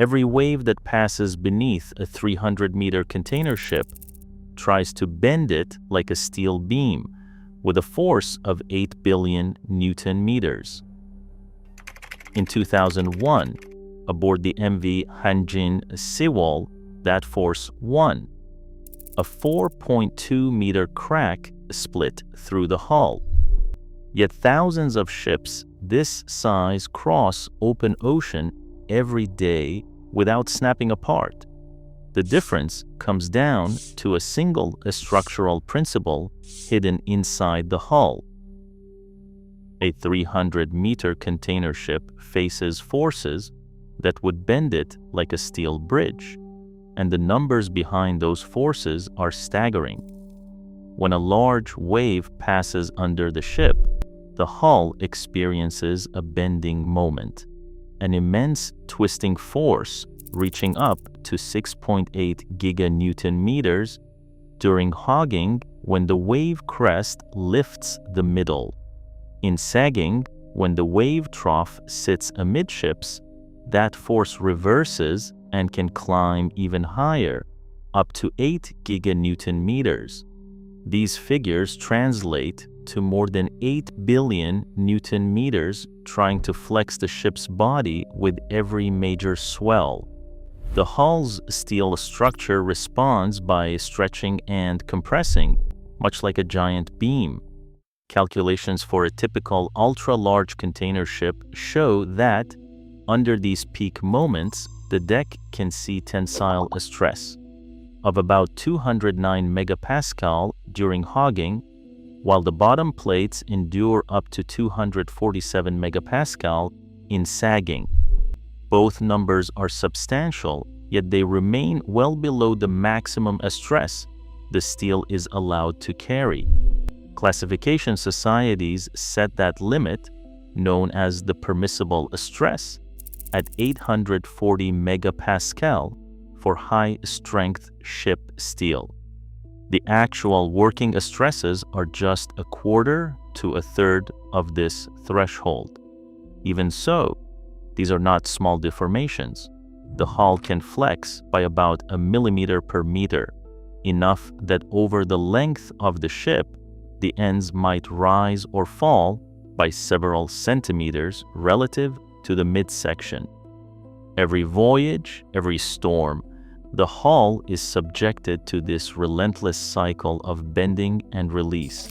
Every wave that passes beneath a 300-meter container ship tries to bend it like a steel beam with a force of 8 billion Newton meters. In 2001, aboard the MV Hanjin Sewol, that force won. A 4.2-meter crack split through the hull. Yet thousands of ships this size cross open ocean every day without snapping apart. The difference comes down to a single structural principle hidden inside the hull. A 300-meter container ship faces forces that would bend it like a steel bridge, and the numbers behind those forces are staggering. When a large wave passes under the ship, the hull experiences a bending moment, an immense twisting force reaching up to 6.8 giganewton meters during hogging when the wave crest lifts the middle. In sagging, when the wave trough sits amidships, that force reverses and can climb even higher, up to 8 giganewton meters. These figures translate to more than 8 billion Newton meters trying to flex the ship's body with every major swell. The hull's steel structure responds by stretching and compressing, much like a giant beam. Calculations for a typical ultra-large container ship show that, under these peak moments, the deck can see tensile stress of about 209 megapascal during hogging, while the bottom plates endure up to 247 megapascal in sagging. Both numbers are substantial, yet they remain well below the maximum stress the steel is allowed to carry. Classification societies set that limit, known as the permissible stress, at 840 megapascal for high-strength ship steel. The actual working stresses are just a quarter to a third of this threshold. Even so, these are not small deformations. The hull can flex by about a millimeter per meter, enough that over the length of the ship, the ends might rise or fall by several centimeters relative to the midsection. Every voyage, every storm, the hull is subjected to this relentless cycle of bending and release.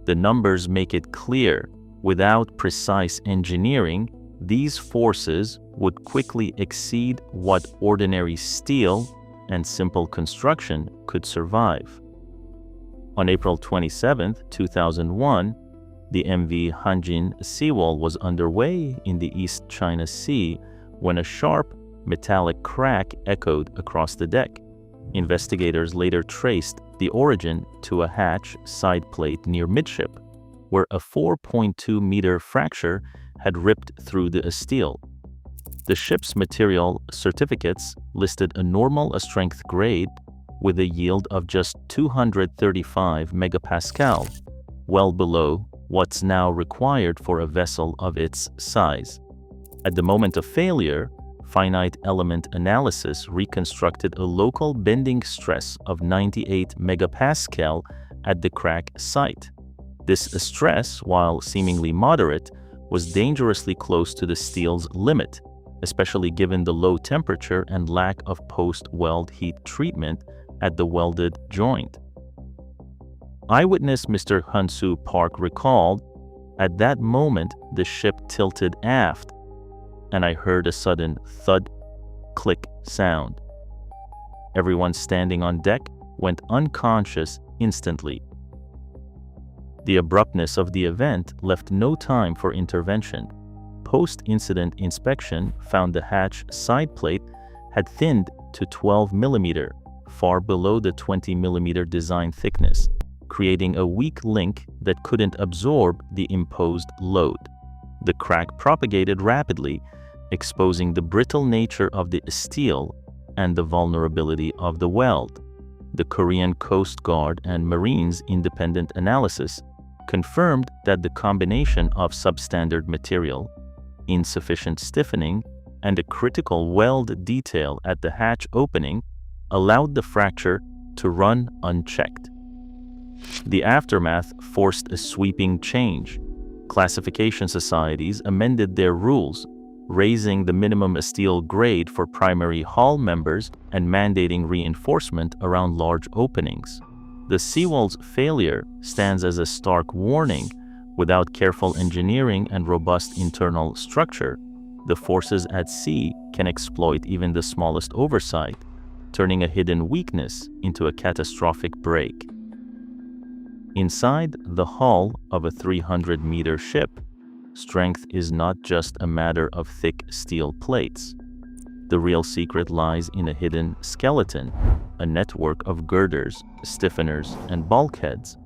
The numbers make it clear, without precise engineering, these forces would quickly exceed what ordinary steel and simple construction could survive. On April 27, 2001, the MV Hanjin Sewol was underway in the East China Sea when a sharp, metallic crack echoed across the deck. Investigators later traced the origin to a hatch side plate near midship, where a 4.2-meter fracture had ripped through the steel. The ship's material certificates listed a normal strength grade with a yield of just 235 megapascal, well below what's now required for a vessel of its size. At the moment of failure, finite element analysis reconstructed a local bending stress of 98 megapascal at the crack site. This stress, while seemingly moderate, was dangerously close to the steel's limit, especially given the low temperature and lack of post-weld heat treatment at the welded joint. Eyewitness Mr. Hunsu Park recalled, "At that moment, the ship tilted aft, and I heard a sudden thud, click sound. Everyone standing on deck went unconscious instantly." The abruptness of the event left no time for intervention. Post-incident inspection found the hatch side plate had thinned to 12 mm, far below the 20 mm design thickness, creating a weak link that couldn't absorb the imposed load. The crack propagated rapidly, exposing the brittle nature of the steel and the vulnerability of the weld. The Korean Coast Guard and Marines' independent analysis confirmed that the combination of substandard material, insufficient stiffening, and a critical weld detail at the hatch opening allowed the fracture to run unchecked. The aftermath forced a sweeping change. Classification societies amended their rules, raising the minimum steel grade for primary hull members and mandating reinforcement around large openings. The seawall's failure stands as a stark warning. Without careful engineering and robust internal structure, the forces at sea can exploit even the smallest oversight, turning a hidden weakness into a catastrophic break. Inside the hull of a 300-meter ship, strength is not just a matter of thick steel plates. The real secret lies in a hidden skeleton, a network of girders, stiffeners, and bulkheads,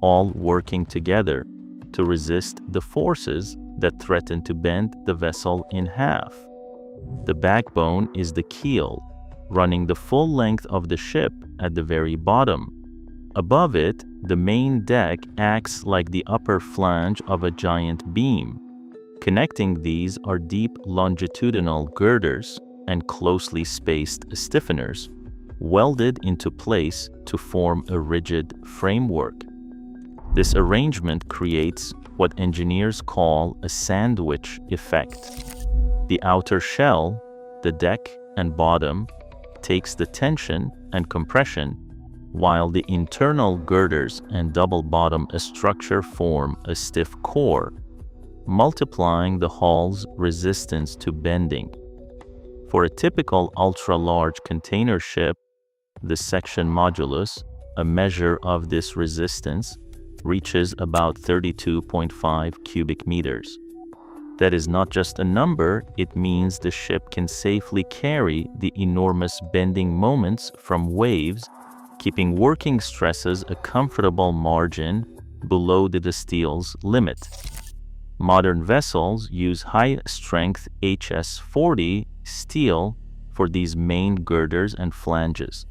all working together to resist the forces that threaten to bend the vessel in half. The backbone is the keel, running the full length of the ship at the very bottom. Above it, the main deck acts like the upper flange of a giant beam. Connecting these are deep longitudinal girders and closely spaced stiffeners, welded into place to form a rigid framework. This arrangement creates what engineers call a sandwich effect. The outer shell, the deck and bottom, takes the tension and compression, while the internal girders and double bottom structure form a stiff core, multiplying the hull's resistance to bending. For a typical ultra-large container ship, the section modulus, a measure of this resistance, reaches about 32.5 cubic meters. That is not just a number, it means the ship can safely carry the enormous bending moments from waves, keeping working stresses a comfortable margin below the steel's limit. Modern vessels use high-strength HS-40 steel for these main girders and flanges.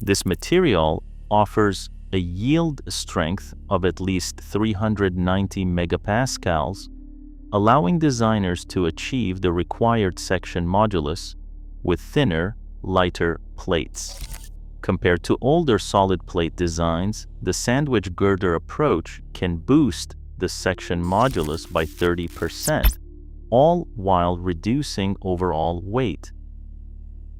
This material offers a yield strength of at least 390 megapascals, allowing designers to achieve the required section modulus with thinner, lighter plates. Compared to older solid plate designs, the sandwich girder approach can boost the section modulus by 30%, all while reducing overall weight.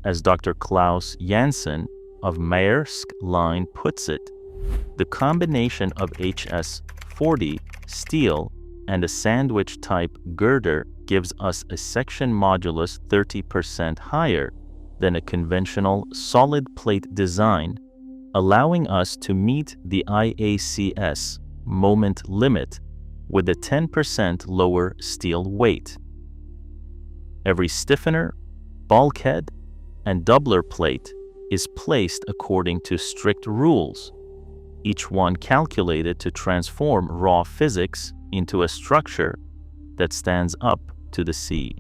As Dr. Klaus Janssen of Maersk Line puts it, the combination of HS-40 steel and a sandwich-type girder gives us a section modulus 30% higher than a conventional solid plate design, allowing us to meet the IACS moment limit with a 10% lower steel weight. Every stiffener, bulkhead, and doubler plate is placed according to strict rules, each one calculated to transform raw physics into a structure that stands up to the sea.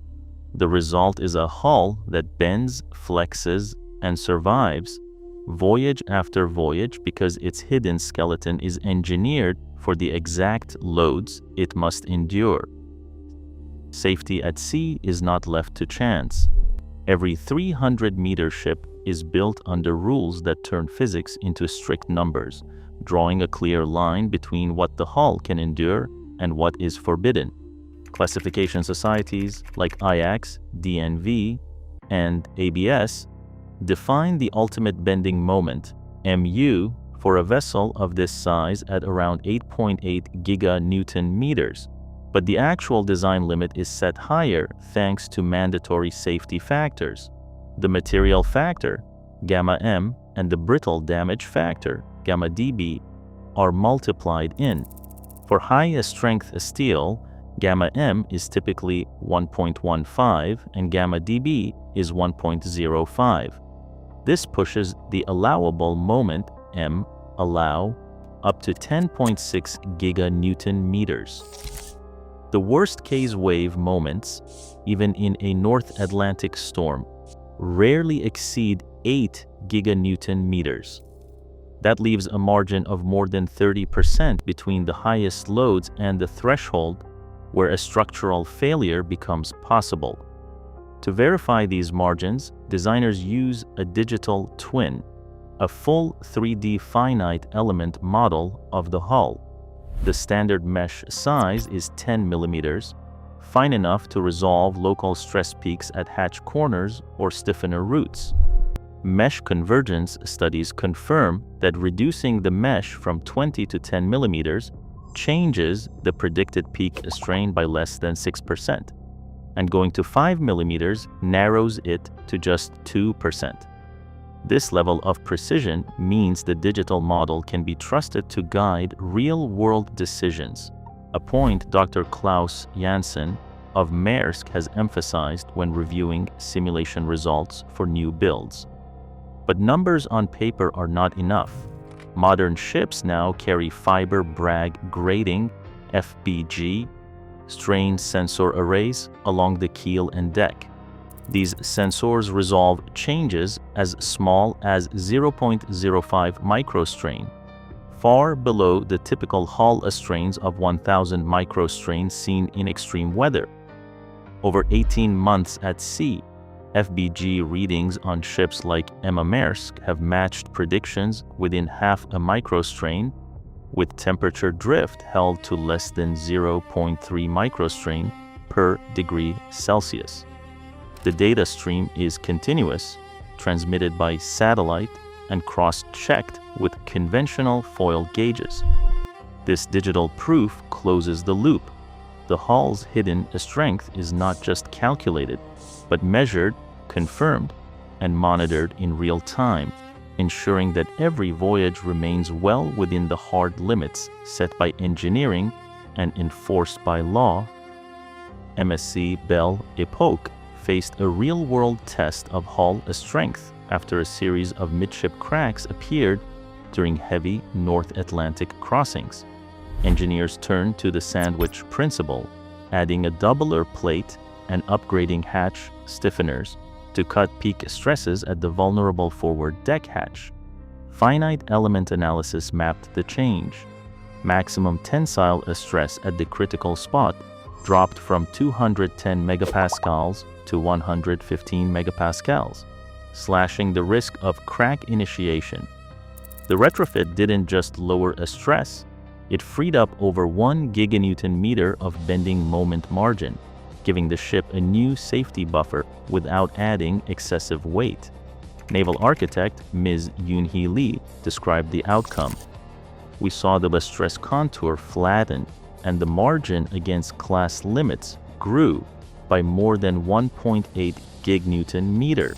The result is a hull that bends, flexes, and survives voyage after voyage because its hidden skeleton is engineered for the exact loads it must endure. Safety at sea is not left to chance. Every 300-meter ship is built under rules that turn physics into strict numbers, drawing a clear line between what the hull can endure and what is forbidden. Classification societies like IACS, DNV, and ABS define the ultimate bending moment, MU, for a vessel of this size at around 8.8 giganewton meters, but the actual design limit is set higher thanks to mandatory safety factors. The material factor, gamma M, and the brittle damage factor, gamma dB, are multiplied in. For high-strength steel, gamma M is typically 1.15 and gamma dB is 1.05. This pushes the allowable moment, M, up to 10.6 giganewton meters. The worst-case wave moments, even in a North Atlantic storm, rarely exceed 8 giganewton meters. That leaves a margin of more than 30% between the highest loads and the threshold where a structural failure becomes possible. To verify these margins, designers use a digital twin, a full 3D finite element model of the hull. The standard mesh size is 10 millimeters, fine enough to resolve local stress peaks at hatch corners or stiffener roots. Mesh convergence studies confirm that reducing the mesh from 20 to 10 millimeters changes the predicted peak strain by less than 6%, and going to 5 millimeters narrows it to just 2%. This level of precision means the digital model can be trusted to guide real-world decisions, a point Dr. Klaus Janssen of Maersk has emphasized when reviewing simulation results for new builds. But numbers on paper are not enough. Modern ships now carry fiber brag grating, FBG, strain sensor arrays along the keel and deck. These sensors resolve changes as small as 0.05 microstrain, far below the typical hull strains of 1,000 microstrain seen in extreme weather. Over 18 months at sea, FBG readings on ships like Emma Maersk have matched predictions within half a microstrain, with temperature drift held to less than 0.3 microstrain per degree Celsius. The data stream is continuous, transmitted by satellite and cross-checked with conventional foil gauges. This digital proof closes the loop. The hull's hidden strength is not just calculated, but measured, confirmed, and monitored in real time, ensuring that every voyage remains well within the hard limits set by engineering and enforced by law. MSC Belle Epoque faced a real-world test of hull strength after a series of midship cracks appeared during heavy North Atlantic crossings. Engineers turned to the sandwich principle, adding a doubler plate and upgrading hatch stiffeners to cut peak stresses at the vulnerable forward deck hatch. Finite element analysis mapped the change. Maximum tensile stress at the critical spot dropped from 210 megapascals to 115 megapascals, slashing the risk of crack initiation. The retrofit didn't just lower a stress, it freed up over 1 giganewton-meter of bending moment margin, giving the ship a new safety buffer without adding excessive weight. Naval architect Ms. Yoon-hee Lee described the outcome. We saw the stress contour flatten, and the margin against class limits grew by more than 1.8 gignewton-meter.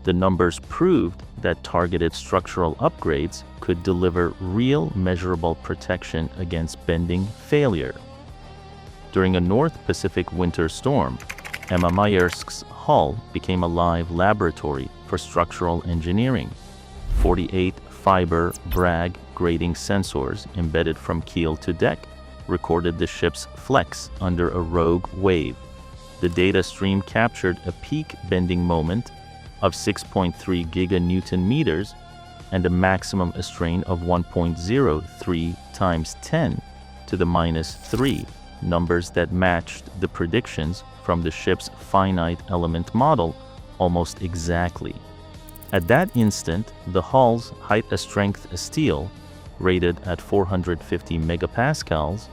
The numbers proved that targeted structural upgrades could deliver real measurable protection against bending failure. During a North Pacific winter storm, Emma Maersk's hull became a live laboratory for structural engineering. 48 fiber brag grating sensors embedded from keel to deck recorded the ship's flex under a rogue wave. The data stream captured a peak bending moment of 6.3 giganewton-meters and a maximum strain of 1.03 times 10 to the minus 3, numbers that matched the predictions from the ship's finite element model almost exactly. At that instant, the hull's height-strength steel, rated at 450 megapascals,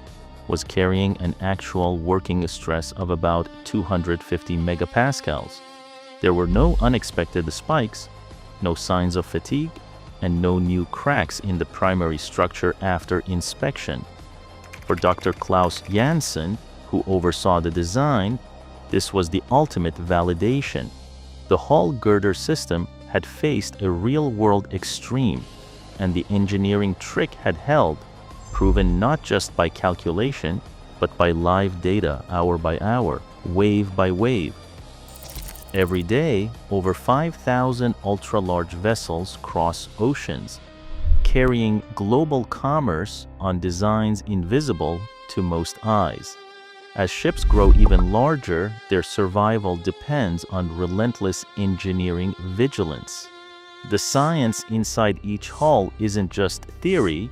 was carrying an actual working stress of about 250 megapascals. There were no unexpected spikes, no signs of fatigue, and no new cracks in the primary structure after inspection. For Dr. Klaus Janssen, who oversaw the design, this was the ultimate validation. The hull girder system had faced a real-world extreme, and the engineering trick had held, proven not just by calculation, but by live data hour by hour, wave by wave. Every day, over 5,000 ultra-large vessels cross oceans, carrying global commerce on designs invisible to most eyes. As ships grow even larger, their survival depends on relentless engineering vigilance. The science inside each hull isn't just theory,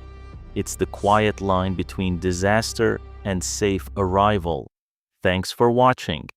it's the quiet line between disaster and safe arrival. Thanks for watching.